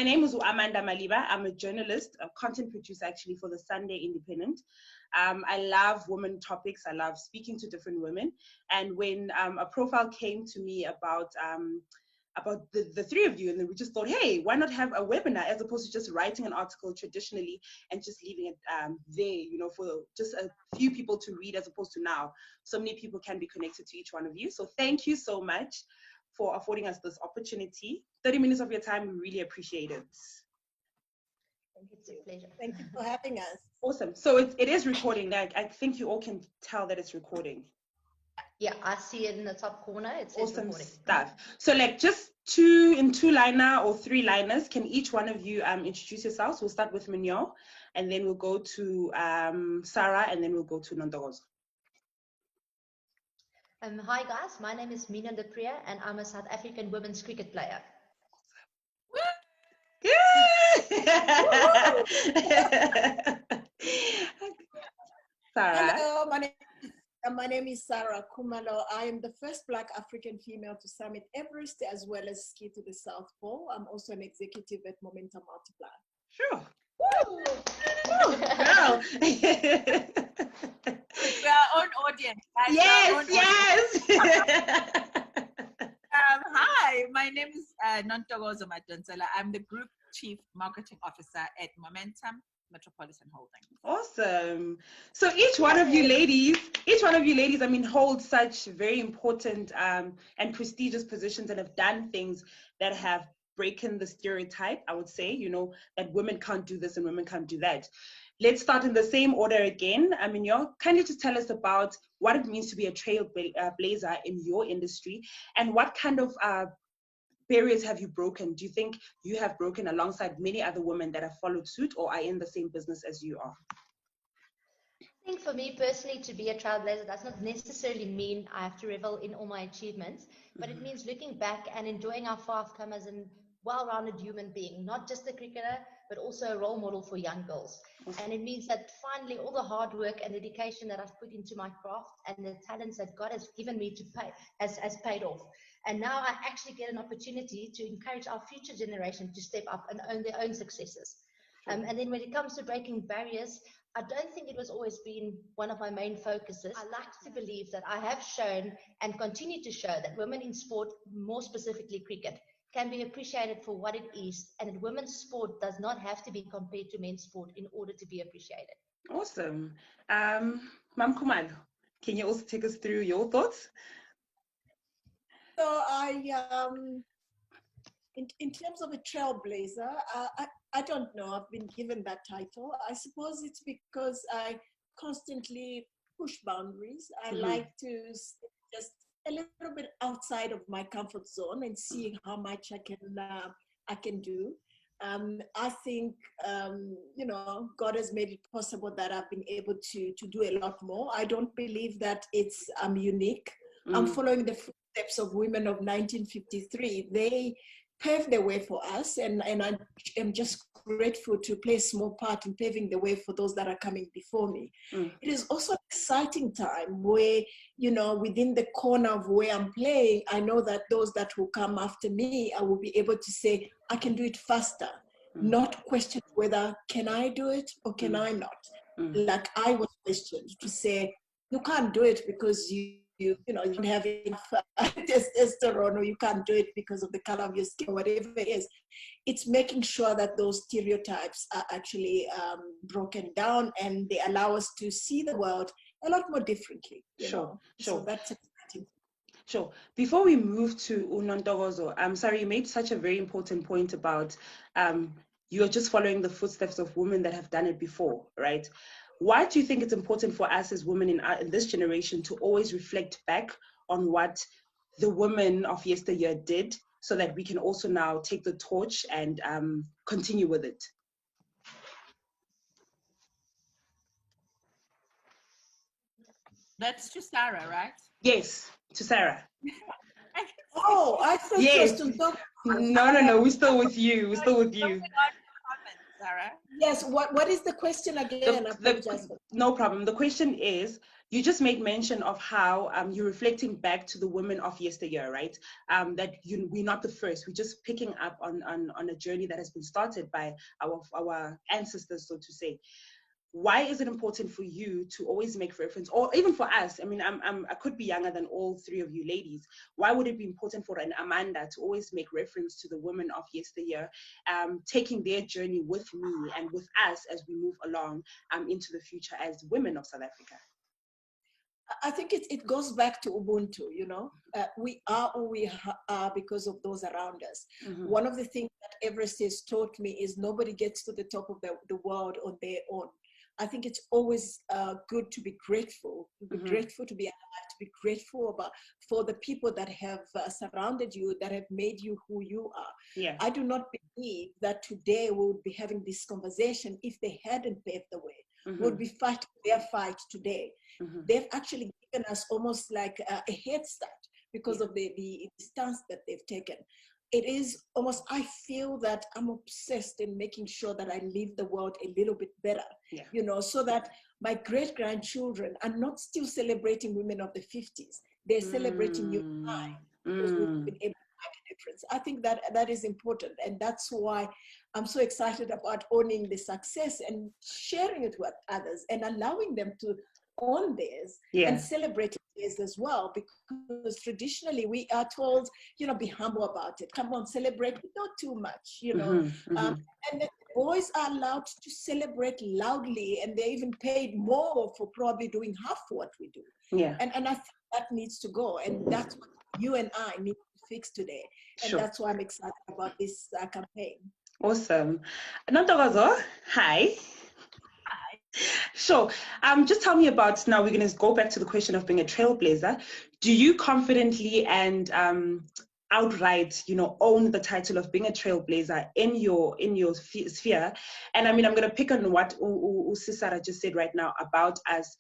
my name is Amanda Maliba. I'm a journalist, a content producer actually for the Sunday Independent. I love women topics. I love speaking to different women. And when a profile came to me about the three of you, and then we just thought, hey, why not have a webinar as opposed to just writing an article traditionally and just leaving it there, you know, for just a few people to read, as opposed to now so many people can be connected to each one of you. So thank you so much for affording us this opportunity. 30 minutes of your time, we really appreciate it. It's a pleasure. Thank you for having us. Awesome. So it is recording. I think you all can tell that it's recording. Yeah, I see it in the top corner. It says Awesome recording. stuff. So like just two-liner or three-liners, can each one of you introduce yourselves? We'll start with Mignon, and then we'll go to Sarah, and then we'll go to Nontokozo. Hi guys, my name is Mignon du Preez, and I'm a South African women's cricket player. Sarah. Hello, my name is Saray Khumalo. I am the first Black African female to summit Everest as well as ski to the South Pole. I'm also an executive at Momentum Multiply. Sure. Woo! Girl. We're our own audience. Guys. Yes, yes. Hi, my name is Nontokozo Madonsela. I'm the Group Chief Marketing Officer at Momentum Metropolitan Holdings. Awesome. So each one of you ladies, I mean, hold such very important and prestigious positions and have done things that have broken the stereotype, I would say, you know, that women can't do this and women can't do that. Let's start in the same order again. I mean, can you just tell us about what it means to be a trailblazer in your industry, and what kind of barriers have you broken? Do you think you have broken alongside many other women that have followed suit or are in the same business as you are? I think for me personally, to be a trailblazer does not necessarily mean I have to revel in all my achievements, but it means looking back and enjoying how far I've come as a well-rounded human being, not just a cricketer, but also a role model for young girls. And it means that finally all the hard work and dedication that I've put into my craft and the talents that God has given me to pay has paid off. And now I actually get an opportunity to encourage our future generation to step up and own their own successes. And then when it comes to breaking barriers, I don't think it was always been one of my main focuses. I like to believe that I have shown and continue to show that women in sport, more specifically cricket, can be appreciated for what it is, and that women's sport does not have to be compared to men's sport in order to be appreciated. Awesome. Mam Khumalo, can you also take us through your thoughts? So in terms of a trailblazer, I don't know. I've been given that title. I suppose it's because I constantly push boundaries. I like to just a little bit outside of my comfort zone and seeing how much I can do. I think you know, God has made it possible that I've been able to do a lot more. I don't believe that I'm unique. I'm following the footsteps of women of 1953. They paved the way for us, and I am just grateful to play a small part in paving the way for those that are coming before me. It is also an exciting time where, you know, within the corner of where I'm playing, I know that those that will come after me, I will be able to say, I can do it faster, not question whether can I do it or can I not. Like I was questioned to say, you can't do it because you don't have enough testosterone, or you can't do it because of the color of your skin, whatever it is. It's making sure that those stereotypes are actually broken down, and they allow us to see the world a lot more differently. Sure. So that's exciting. Sure. Before we move to Nontokozo, I'm sorry, you made such a very important point about you're just following the footsteps of women that have done it before, right? Why do you think it's important for us as women in this generation to always reflect back on what the women of yesteryear did, so that we can also now take the torch and continue with it? That's to Sarah, right? Yes, to Sarah. Oh, I thought yes. it was to No, we're still with you. We're still with you. Sarah. Yes, what is the question again? I apologize for No problem. The question is, you just made mention of how you're reflecting back to the women of yesteryear, right? That we're not the first. We're just picking up on a journey that has been started by our ancestors, so to say. Why is it important for you to always make reference, or even for us? I mean, I could be younger than all three of you ladies. Why would it be important for an Amanda to always make reference to the women of yesteryear, taking their journey with me and with us as we move along into the future as women of South Africa? I think it goes back to Ubuntu, you know. We are who we are because of those around us. Mm-hmm. One of the things that Everest has taught me is nobody gets to the top of the world on their own. I think it's always good to be grateful, to be Mm-hmm. grateful to be alive, to be grateful for the people that have surrounded you, that have made you who you are. Yeah. I do not believe that today we would be having this conversation if they hadn't paved the way. Mm-hmm. We would be fighting their fight today. Mm-hmm. They've actually given us almost like a head start because of the stance that they've taken. It is almost, I feel that I'm obsessed in making sure that I leave the world a little bit better, you know, so that my great-grandchildren are not still celebrating women of the 50s. They're celebrating you and I, because we've been able to make a difference. I think that is important. And that's why I'm so excited about owning the success and sharing it with others and allowing them to own theirs and celebrate theirs as well, because traditionally we are told, you know, be humble about it, come on, celebrate, but not too much, you know. And the boys are allowed to celebrate loudly, and they're even paid more for probably doing half what we do. And I think that needs to go, and that's what you and I need to fix today. And that's why I'm excited about this campaign. Awesome. Nontokozo, hi. Sure. Just tell me about, now we're going to go back to the question of being a trailblazer. Do you confidently and outright, you know, own the title of being a trailblazer in your sphere? And I mean, I'm going to pick on what Sisara just said right now about us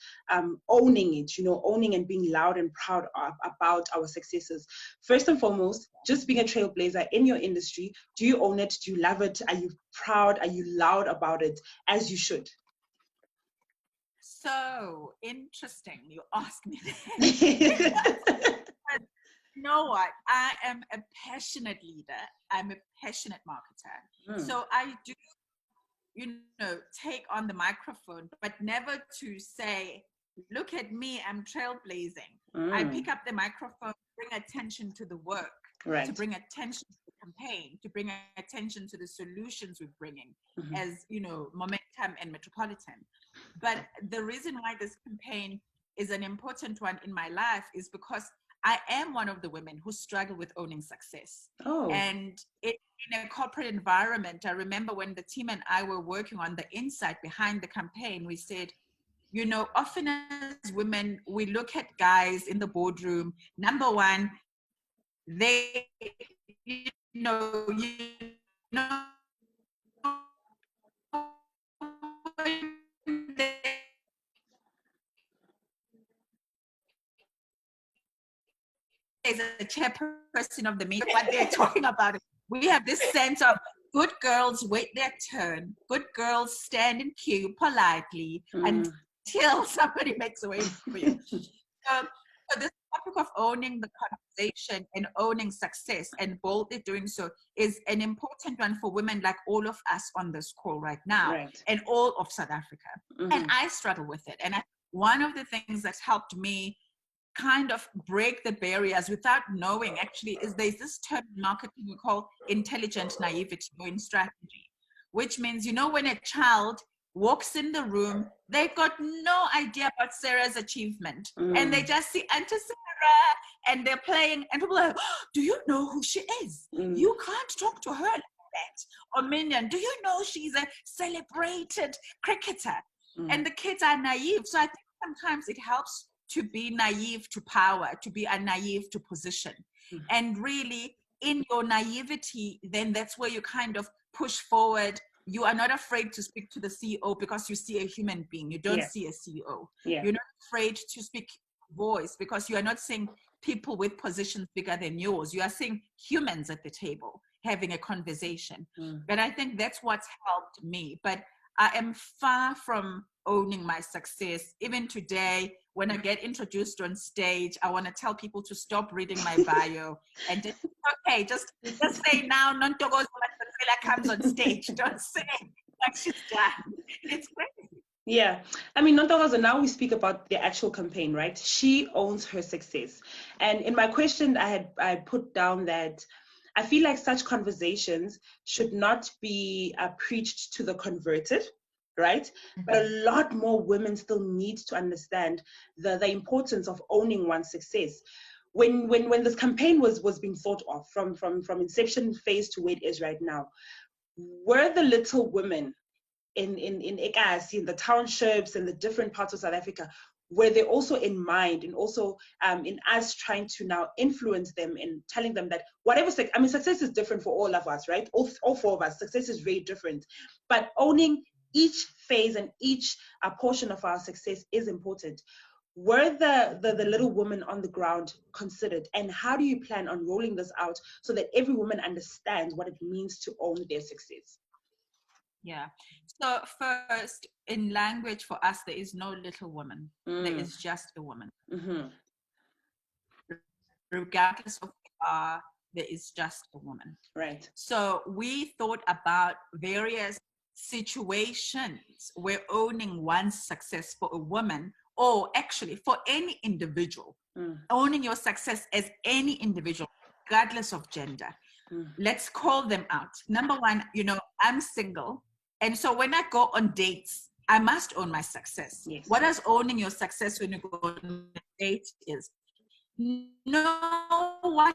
owning it, you know, owning and being loud and proud about our successes. First and foremost, just being a trailblazer in your industry, do you own it? Do you love it? Are you proud? Are you loud about it, as you should? So interesting you ask me that. You know what? I am a passionate leader. I'm a passionate marketer. So I do, you know, take on the microphone, but never to say, look at me, I'm trailblazing. I pick up the microphone, bring attention to the work, to bring attention to the campaign, to bring attention to the solutions we're bringing as, you know, Momentum and Metropolitan. But the reason why this campaign is an important one in my life is because I am one of the women who struggle with owning success. And in a corporate environment, I remember when the team and I were working on the insight behind the campaign, we said, you know, often as women, we look at guys in the boardroom. Number one, they, you know, as a chairperson of the meeting, what they're talking about, we have this sense of good girls wait their turn, good girls stand in queue politely until somebody makes a way for you. So this topic of owning the conversation and owning success and boldly doing so is an important one for women like all of us on this call right now and all of South Africa. And I struggle with it. And one of the things that's helped me kind of break the barriers without knowing actually is there's this term in marketing we call intelligent naivety or in strategy, which means, you know, when a child walks in the room, they've got no idea about Sarah's achievement and they just see Auntie Sarah and they're playing and people are like, oh, do you know who she is? You can't talk to her like that. Or Mignon, do you know she's a celebrated cricketer? And the kids are naive. So I think sometimes it helps to be naive to power, to be naive to position. And really, in your naivety, then that's where you kind of push forward. You are not afraid to speak to the CEO because you see a human being. You don't see a CEO. You're not afraid to speak voice because you are not seeing people with positions bigger than yours. You are seeing humans at the table having a conversation. And I think that's what's helped me. But I am far from owning my success. Even today, when I get introduced on stage, I want to tell people to stop reading my bio and just, okay, just say now, Nontokozo Madonsela comes on stage. Don't say like she's done. It's crazy. Yeah, I mean, Nontokozo, now we speak about the actual campaign, right? She owns her success. And in my question, I put down that I feel like such conversations should not be preached to the converted, right? But a lot more women still need to understand the importance of owning one's success. When this campaign was being thought of from inception phase to where it is right now, were the little women in Ekasi, in the townships and the different parts of South Africa, were they also in mind, and also in us trying to now influence them and telling them that whatever, I mean, success is different for all of us, right? All four of us, success is very different. But owning each phase and each portion of our success is important. Were the little women on the ground considered, and how do you plan on rolling this out so that every woman understands what it means to own their success? Yeah. So first, in language for us, there is no little woman. There is just a woman. Regardless of who you are, there is just a woman. Right. So we thought about various situations where owning one's success for a woman, or actually for any individual, owning your success as any individual, regardless of gender. Let's call them out. Number one, you know, I'm single. And so when I go on dates, I must own my success. Yes. What does owning your success when you go on a date is? Know what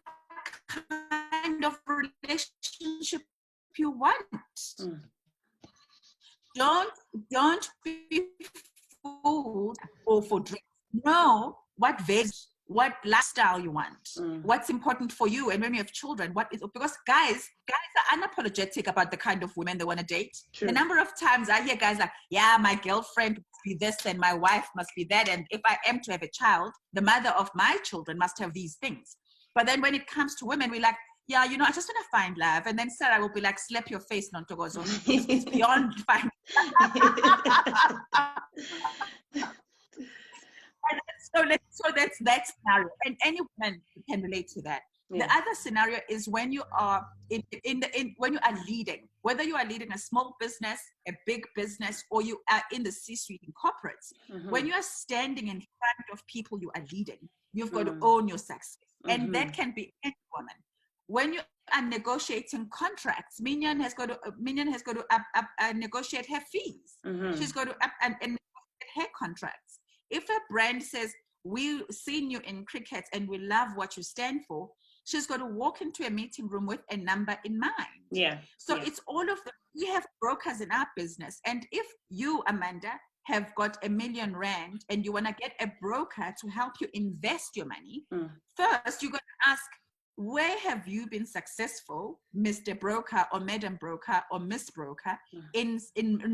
kind of relationship you want. Don't be fooled or for drinks. Know what values, what lifestyle you want, what's important for you. And when you have children, what is, because guys are unapologetic about the kind of women they want to date. True. A number of times I hear guys like, yeah, my girlfriend must be this and my wife must be that, and if I am to have a child, the mother of my children must have these things. But then when it comes to women, we're like, yeah, you know, I just want to find love. And then Sarah will be like, slap your face, Nontokozo. It's beyond finding. So that's that scenario, and any woman can relate to that. Yeah. The other scenario is when you are when you are leading, whether you are leading a small business, a big business, or you are in the C-suite in corporates. When you are standing in front of people you are leading, you've got to own your success, and that can be any woman. When you are negotiating contracts, Mignon has got to negotiate her fees. She's got to up and negotiate her contracts. If a brand says, we've seen you in cricket and we love what you stand for, she's got to walk into a meeting room with a number in mind. Yeah. So it's all of them. We have brokers in our business. And if you, Amanda, have got R1 million and you want to get a broker to help you invest your money, first you're going to ask, where have you been successful, Mr. Broker or Madam Broker or Miss Broker, in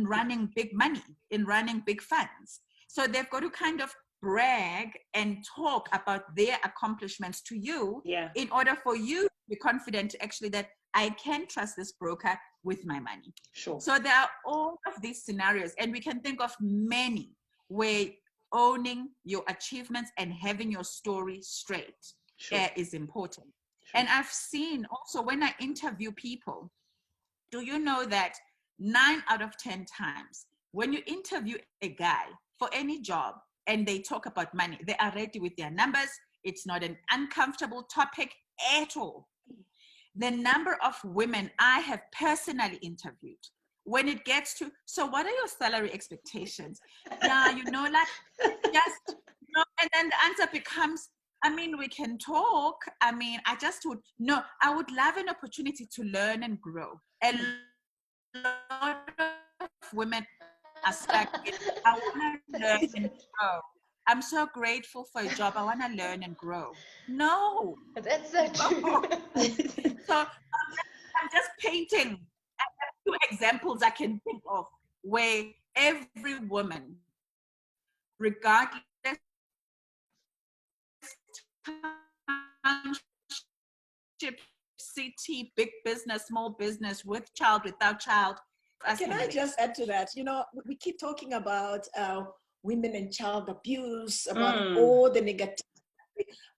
running big money, in running big funds? So they've got to kind of brag and talk about their accomplishments to you in order for you to be confident actually that I can trust this broker with my money. Sure. So there are all of these scenarios, and we can think of many where owning your achievements and having your story straight is important. Sure. And I've seen also when I interview people, do you know that 9 out of 10 times when you interview a guy for any job and they talk about money, they are ready with their numbers. It's not an uncomfortable topic at all. The number of women I have personally interviewed, when it gets to, so what are your salary expectations? Yeah, you know, like just, you know, and then the answer becomes, I mean, we can talk. I mean, I just would, no, I would love an opportunity to learn and grow. A lot of women are stuck in, I want to learn and grow. I'm so grateful for a job. I want to learn and grow. No. That's so true. So I'm just painting a few examples I can think of where every woman, regardless township, city, big business, small business, with child, without child, Can I just add to that? You know, we keep talking about women and child abuse, about all the negativity.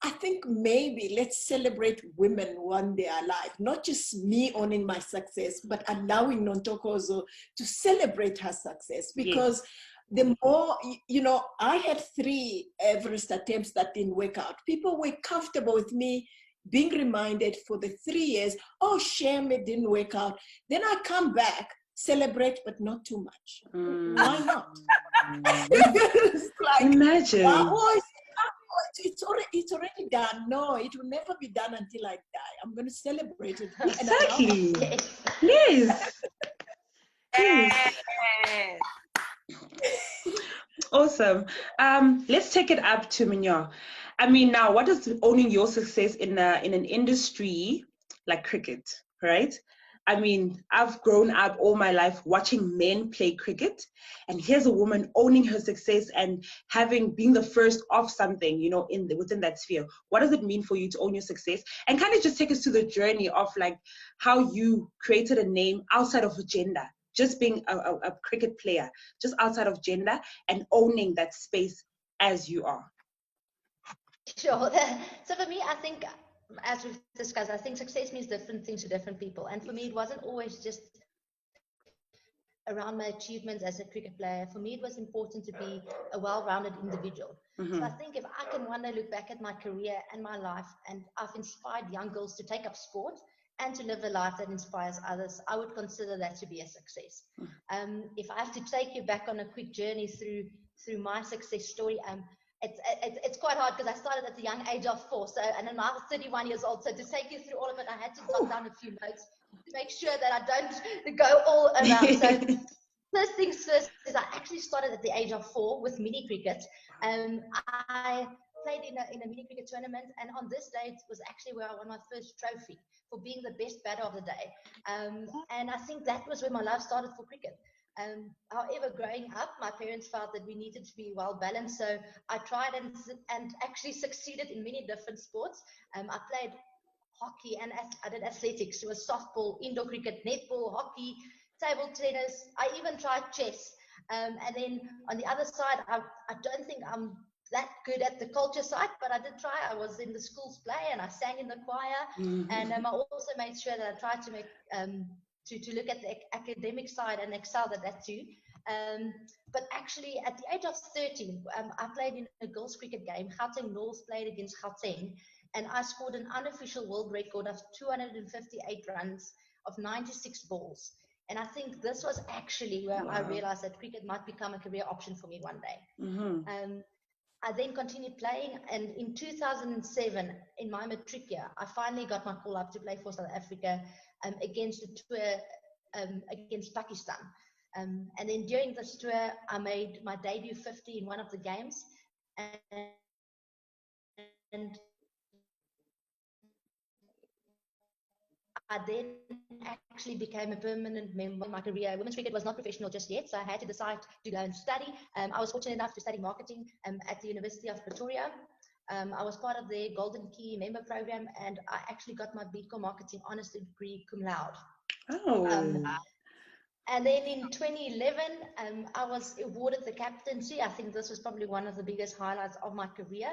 I think maybe let's celebrate women when they are alive, not just me owning my success, but allowing Nontokozo to celebrate her success. Because the more, you know, I had 3 Everest attempts that didn't work out. People were comfortable with me being reminded for the 3 years, oh, shame it didn't work out. Then I come back, celebrate, but not too much. Why not? It's like, Imagine. Oh, it's already done. No, it will never be done until I die. I'm going to celebrate it. Exactly. Yes. Yes. Awesome. Let's take it up to Mignon. I mean, now, what is owning your success in an industry like cricket, right? I mean, I've grown up all my life watching men play cricket, and here's a woman owning her success and being the first of something, you know, within that sphere. What does it mean for you to own your success? And kind of just take us to the journey of like how you created a name outside of gender, just being a cricket player, just outside of gender, and owning that space as you are. Sure. So for me, I think, as we've discussed, I think success means different things to different people. And for me, it wasn't always just around my achievements as a cricket player. For me, it was important to be a well-rounded individual. So I think if I can one day look back at my career and my life, and I've inspired young girls to take up sport and to live a life that inspires others, I would consider that to be a success. If I have to take you back on a quick journey through my success story, it's quite hard because I started at the young age of 4, and I'm now 31 years old. So to take you through all of it, I had to jot down a few notes to make sure that I don't go all around. So first things first is I actually started at the age of 4 with mini cricket. I played in a mini cricket tournament, and on this day it was actually where I won my first trophy for being the best batter of the day. And I think that was where my love started for cricket. However, growing up, my parents felt that we needed to be well balanced, so I tried and actually succeeded in many different sports. I played hockey and I did athletics. It was softball, indoor cricket, netball, hockey, table tennis. I even tried chess. And then on the other side, I don't think I'm that good at the culture side, but I did try. I was in the school's play and I sang in the choir. And I also made sure that I tried to make to look at the academic side and excel at that too. But actually, at the age of 13, I played in a girls' cricket game. Gauteng North played against Gauteng, and I scored an unofficial world record of 258 runs of 96 balls. And I think this was actually where I realized that cricket might become a career option for me one day. I then continued playing, and in 2007, in my matric year, I finally got my call up to play for South Africa against a tour against Pakistan. And then during this tour, I made my debut 50 in one of the games, and I then actually became a permanent member of my career. Women's cricket was not professional just yet, so I had to decide to go and study. I was fortunate enough to study marketing at the University of Pretoria. I was part of the Golden Key member program, and I actually got my BCom marketing honors degree cum laude. And then in 2011, I was awarded the captaincy. I think this was probably one of the biggest highlights of my career.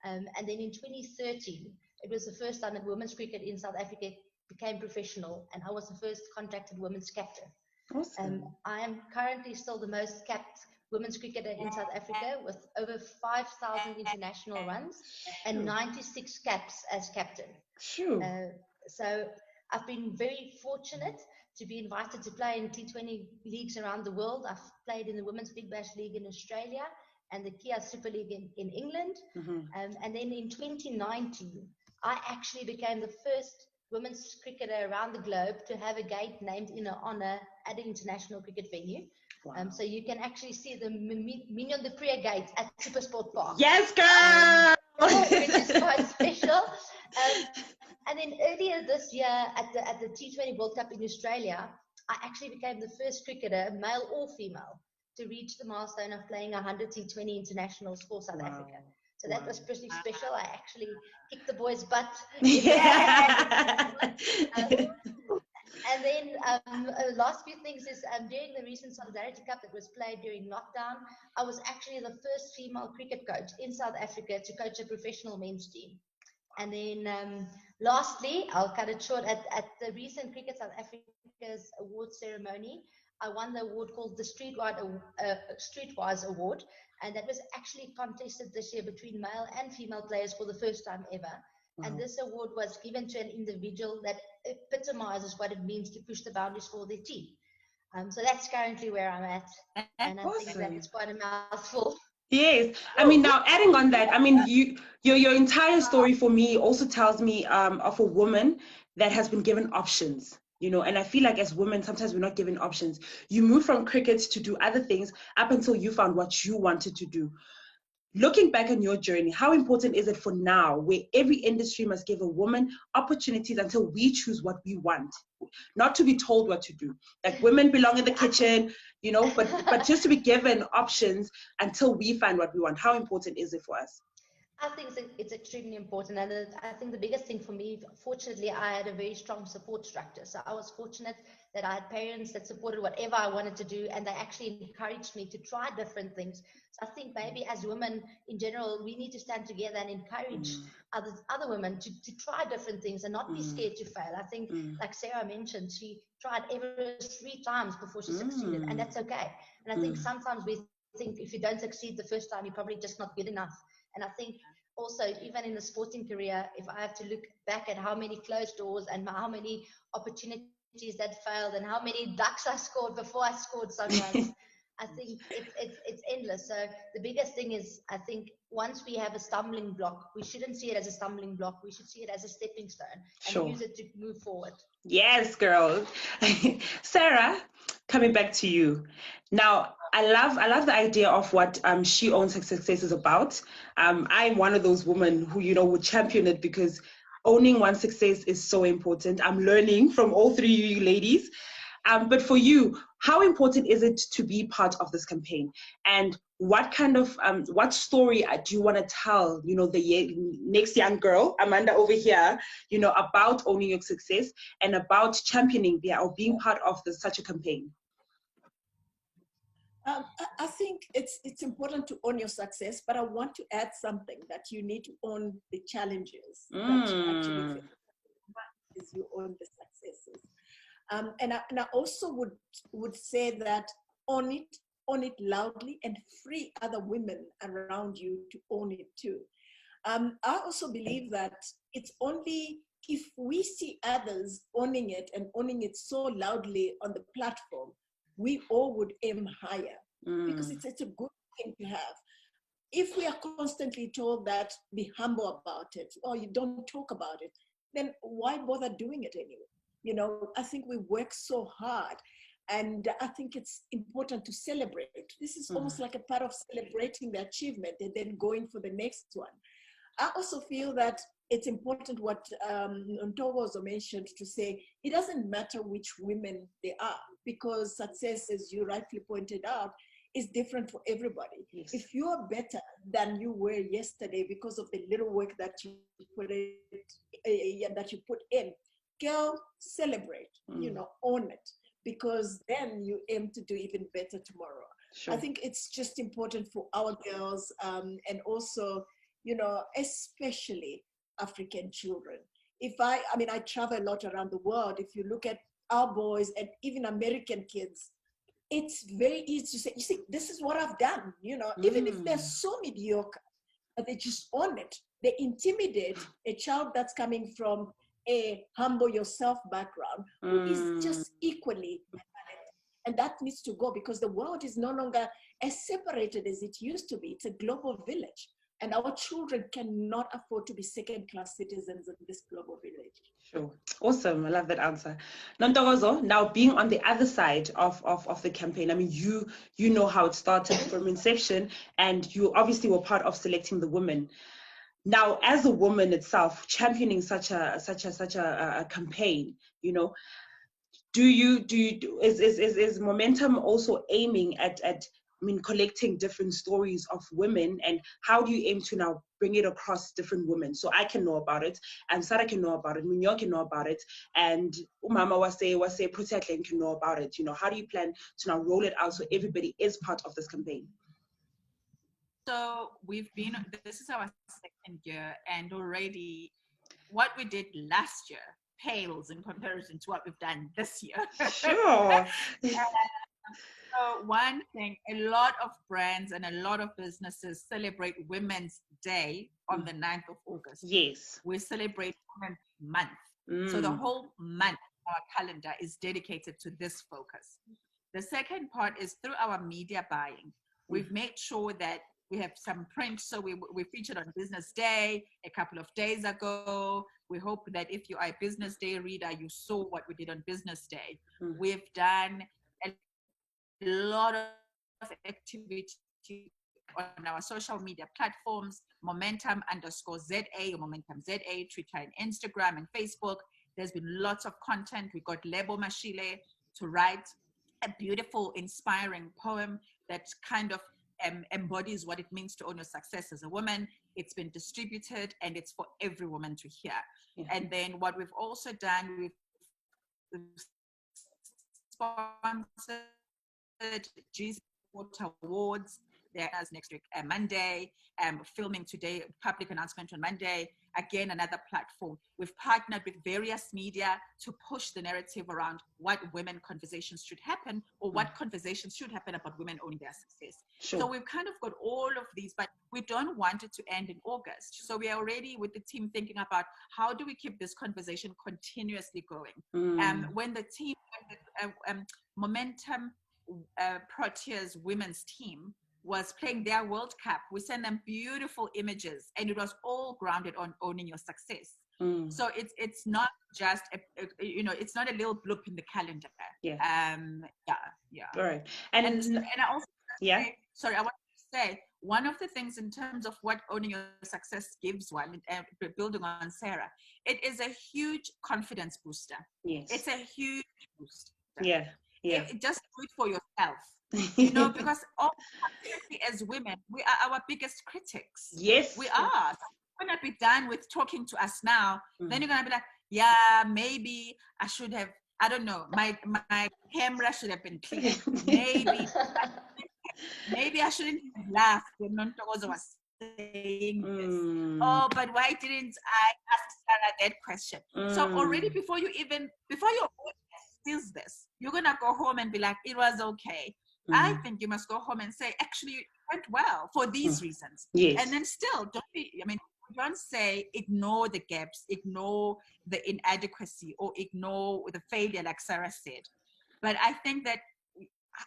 And then in 2013, it was the first time that women's cricket in South Africa became professional, and I was the first contracted women's captain. Awesome. I am currently still the most capped women's cricketer in South Africa, with over 5,000 international runs and 96 caps as captain. So I've been very fortunate to be invited to play in T20 leagues around the world. I've played in the Women's Big Bash League in Australia and the Kia Super League in England. And then in 2019, I actually became the first women's cricketer around the globe to have a gate named in her honor at an international cricket venue. So you can actually see the Mignon du Preez gate at Supersport Park. Yes, girl! Which is quite special. And then earlier this year at the T20 World Cup in Australia, I actually became the first cricketer, male or female, to reach the milestone of playing 100 T20 internationals for South Africa. So that was pretty special. I actually kicked the boys' butt. And then last few things is during the recent Solidarity Cup that was played during lockdown, I was actually the first female cricket coach in South Africa to coach a professional men's team. And then lastly, I'll cut it short, at the recent Cricket South Africa's award ceremony, I won the award called the Streetwise Award, and that was actually contested this year between male and female players for the first time ever. Wow. And this award was given to an individual that epitomizes what it means to push the boundaries for their team. So that's currently where I'm at, and I think that it's quite a mouthful. Yes, I mean, now adding on that, I mean, your entire story for me also tells me of a woman that has been given options, you know, and I feel like as women, sometimes we're not given options. You move from cricket to do other things up until you found what you wanted to do. Looking back on your journey, how important is it for now, where every industry must give a woman opportunities until we choose what we want, not to be told what to do? Like, women belong in the kitchen, you know, but just to be given options until we find what we want. How important is it for us? I think it's extremely important, and I think the biggest thing for me, fortunately, I had a very strong support structure. So I was fortunate that I had parents that supported whatever I wanted to do, and they actually encouraged me to try different things. So I think maybe as women in general, we need to stand together and encourage other women to try different things and not be scared to fail. I think, like Sarah mentioned, she tried Everest 3 times before she succeeded, and that's okay. And I think sometimes we think if you don't succeed the first time, you're probably just not good enough. And I think also, even in the sporting career, if I have to look back at how many closed doors and how many opportunities that failed and how many ducks I scored before I scored sunrise, I think it's endless. So the biggest thing is, I think once we have a stumbling block, we shouldn't see it as a stumbling block. We should see it as a stepping stone and use it to move forward. Yes, girl. Sarah, coming back to you. Now, I love the idea of what She Owns Her Success is about. I'm one of those women who, you know, would champion it because owning one's success is so important. I'm learning from all 3 of you ladies. But for you, how important is it to be part of this campaign? And what kind of, what story do you want to tell, you know, the next young girl, Amanda over here, you know, about owning your success and about championing or being part of such a campaign? I think it's important to own your success, but I want to add something, that you need to own the challenges that you actually face as you own the successes. And I also would say that own it loudly and free other women around you to own it too. I also believe that it's only if we see others owning it and owning it so loudly on the platform, we all would aim higher, because it's a good thing to have. If we are constantly told that be humble about it, or you don't talk about it, then why bother doing it anyway? You know, I think we work so hard, and I think it's important to celebrate. This is almost like a part of celebrating the achievement and then going for the next one. I also feel that it's important what Nontokozo mentioned, to say it doesn't matter which women they are, because success, as you rightly pointed out, is different for everybody. Yes. If you are better than you were yesterday because of the little work that you put in, girl, celebrate, you know, own it, because then you aim to do even better tomorrow. Sure. I think it's just important for our girls, and also, you know, especially African children. I travel a lot around the world. If you look at our boys and even American kids, it's very easy to say, you see, this is what I've done, you know, even if they're so mediocre, but they just own it. They intimidate a child that's coming from a humble yourself background, who is just equally talented. And that needs to go, because the world is no longer as separated as it used to be. It's a global village. And our children cannot afford to be second-class citizens in this global village. Sure. Awesome. I love that answer. Nontokozo, now being on the other side of the campaign, I mean, you know how it started from inception, and you obviously were part of selecting the women. Now, as a woman itself, championing such a campaign, you know, is Momentum also aiming at collecting different stories of women, and how do you aim to now bring it across different women so I can know about it, and Sarah can know about it, Mignon can know about it, and Umama wase Proteas can know about it. How do you plan to now roll it out so everybody is part of this campaign? So this is our second year, and already what we did last year pales in comparison to what we've done this year. Sure. So one thing, a lot of brands and a lot of businesses celebrate Women's Day on the 9th of August. Yes. We celebrate Women's Month. So the whole month, our calendar is dedicated to this focus. The second part is through our media buying. We've made sure that we have some print. So we featured on Business Day a couple of days ago. We hope that if you are a Business Day reader, you saw what we did on Business Day. We've done a lot of activity on our social media platforms, Momentum_ZA or Momentum ZA, Twitter and Instagram and Facebook. There's been lots of content. We got Lebo Mashile to write a beautiful, inspiring poem that kind of embodies what it means to own your success as a woman. It's been distributed and it's for every woman to hear. And then what we've also done, we've sponsored G's Awards. They're as next week, Monday, filming today, public announcement on Monday. Again, another platform. We've partnered with various media to push the narrative around what women conversations should happen, or what conversations should happen about women owning their success. Sure. So we've kind of got all of these, but we don't want it to end in August. So we are already with the team thinking about how do we keep this conversation continuously going. When the team, Momentum Proteas women's team was playing their World Cup, we sent them beautiful images, and it was all grounded on owning your success. So it's not just it's not a little blip in the calendar. All right. And I also I want to say one of the things in terms of what owning your success gives one, building on Sarah, it is a huge confidence booster. Yes, it's a huge booster. Just do it for yourself. Because as women, we are our biggest critics. Yes, we are. So you're gonna be done with talking to us now. Then you're gonna be like, yeah, maybe I should have. I don't know. My camera should have been clear. Maybe I shouldn't have laughed when Nontokozo was saying this. Oh, but why didn't I ask Sarah that question? So already before your sees this, you're gonna go home and be like, it was okay. I think you must go home and say, actually, it went well for these reasons. Yes. And then still, don't say, ignore the gaps, ignore the inadequacy, or ignore the failure, like Sarah said. But I think that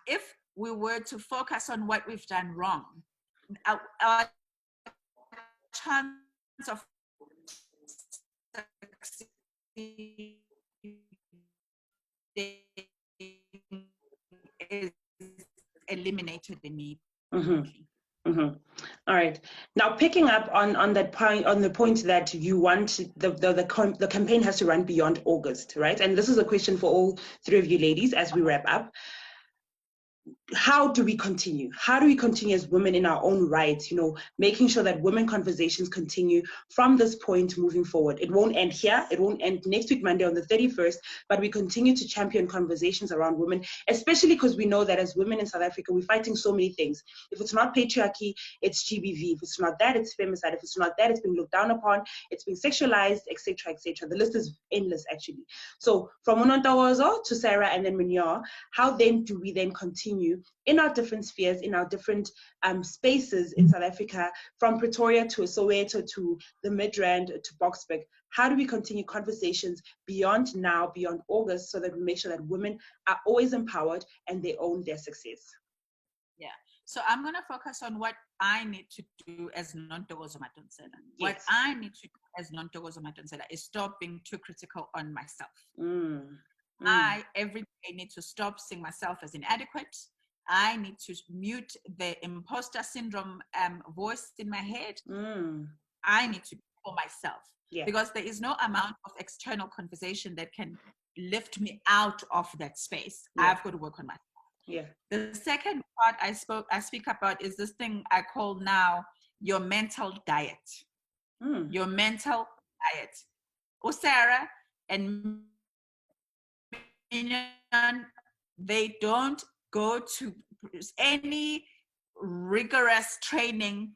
if we were to focus on what we've done wrong, our chance of succeeding is eliminated immediately. All right. Now, picking up on that point, on the point that you want the campaign has to run beyond August, right? And this is a question for all three of you ladies as we wrap up. How do we continue? How do we continue as women in our own rights, making sure that women conversations continue from this point moving forward? It won't end here. It won't end next week, Monday on the 31st, but we continue to champion conversations around women, especially because we know that as women in South Africa, we're fighting so many things. If it's not patriarchy, it's GBV. If it's not that, it's femicide. If it's not that, it's being looked down upon, it's being sexualized, etc., etc. The list is endless, actually. So from Nontokozo to Sarah and then Mignon, how then do we then continue in our different spheres, in our different spaces in South Africa, from Pretoria to Soweto to the Midrand to Boksburg? How do we continue conversations beyond now, beyond August, so that we make sure that women are always empowered and they own their success? Yeah. So I'm going to focus on what I need to do as Nontokozo Madonsela. Yes. What I need to do as Nontokozo Madonsela is stop being too critical on myself. I every day need to stop seeing myself as inadequate. I need to mute the imposter syndrome voice in my head. I need to be for myself, because there is no amount of external conversation that can lift me out of that space. I've got to work on myself. Yeah. The second part I speak about is this thing I call now your mental diet. Your mental diet. Sarah and Mignon, they don't go to any rigorous training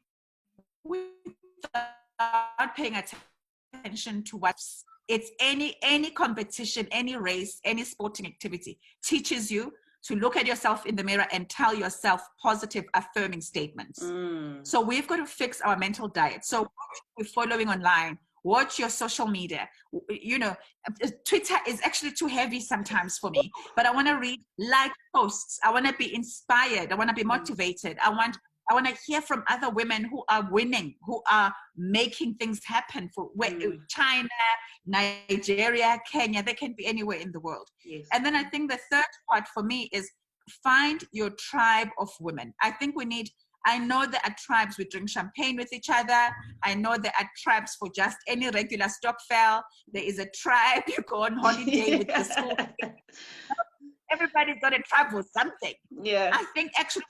without paying attention to what's it's any competition, any race, any sporting activity teaches you to look at yourself in the mirror and tell yourself positive, affirming statements. So we've got to fix our mental diet. So what we're following online, watch your social media. You know, Twitter is actually too heavy sometimes for me, but I want to read like posts. I want to be inspired. I want to be motivated. I want to hear from other women who are winning, who are making things happen for China, Nigeria, Kenya. They can be anywhere in the world. Yes. And then I think the third part for me is find your tribe of women. I know there are tribes we drink champagne with each other. I know there are tribes for just any regular stokvel. There is a tribe you go on holiday with the school. Everybody's got a tribe for something. Yeah. I think actually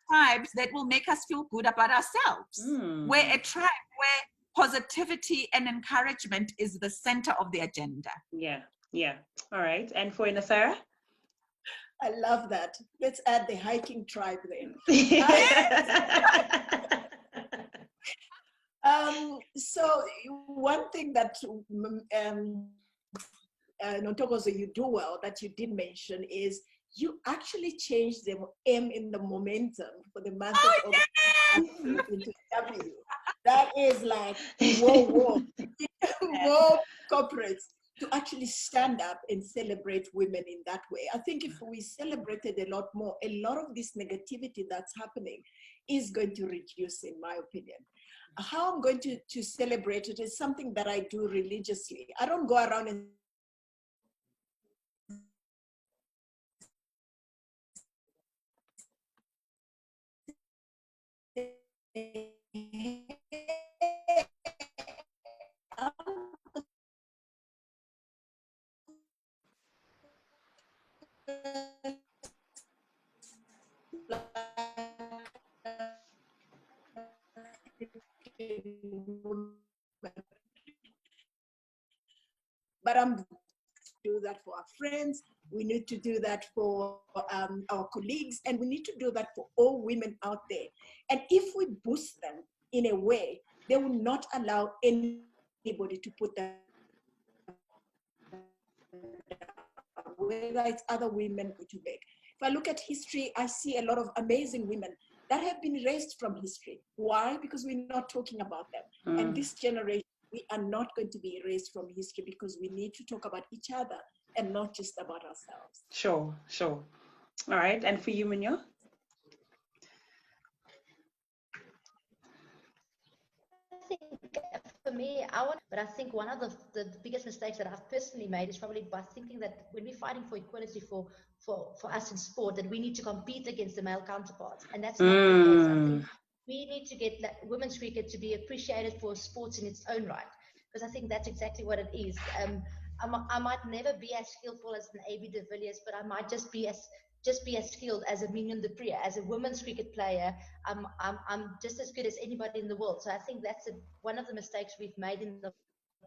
tribes that will make us feel good about ourselves. We're a tribe where positivity and encouragement is the center of the agenda. Yeah. Yeah. All right. And for Nasara? I love that. Let's add the hiking tribe then. So one thing that Nontokozo, you do well that you did mention is you actually changed the M in the momentum for the month of August into W. That is like, whoa. More corporates to actually stand up and celebrate women in that way. I think if we celebrated a lot more, a lot of this negativity that's happening is going to reduce, in my opinion. How I'm going to celebrate it is something that I do religiously. I don't go around and but I'm do that for our friends, we need to do that for our colleagues, and we need to do that for all women out there. And if we boost them in a way, they will not allow anybody to put them down, whether it's other women or too big. If I look at history, I see a lot of amazing women that have been erased from history. Why? Because we're not talking about them. And this generation, we are not going to be erased from history because we need to talk about each other and not just about ourselves. Sure. All right. And for you, Mignon? I think for me, but I think one of the biggest mistakes that I've personally made is probably by thinking that when we're fighting for equality for us in sport, that we need to compete against the male counterparts. And that's not the case. I think we need to get women's cricket to be appreciated for sports in its own right, because I think that's exactly what it is. I might never be as skillful as an AB de Villiers, but I might just be as skilled as a Mignon du Preez. As a women's cricket player, I'm just as good as anybody in the world. So I think that's one of the mistakes we've made in the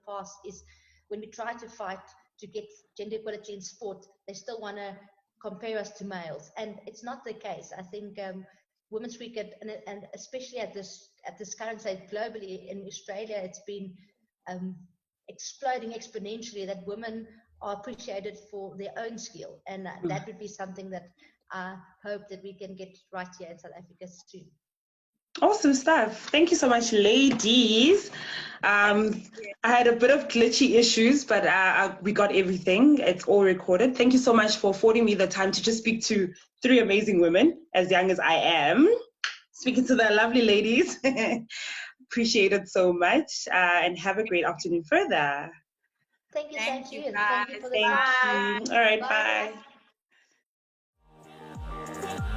past is when we try to fight to get gender equality in sport, they still want to compare us to males, and it's not the case. I think women's cricket, and especially at this current stage globally in Australia, it's been exploding exponentially, that women are appreciated for their own skill, and that would be something that I hope that we can get right here in South Africa soon. Awesome stuff. Thank you so much, ladies. I had a bit of glitchy issues, but we got everything. It's all recorded. Thank you so much for affording me the time to just speak to 3 amazing women, as young as I am. Speaking to the lovely ladies. Appreciate it so much, and have a great afternoon further. Thank you, Thank you, and thank you for the Thank you. All right, bye.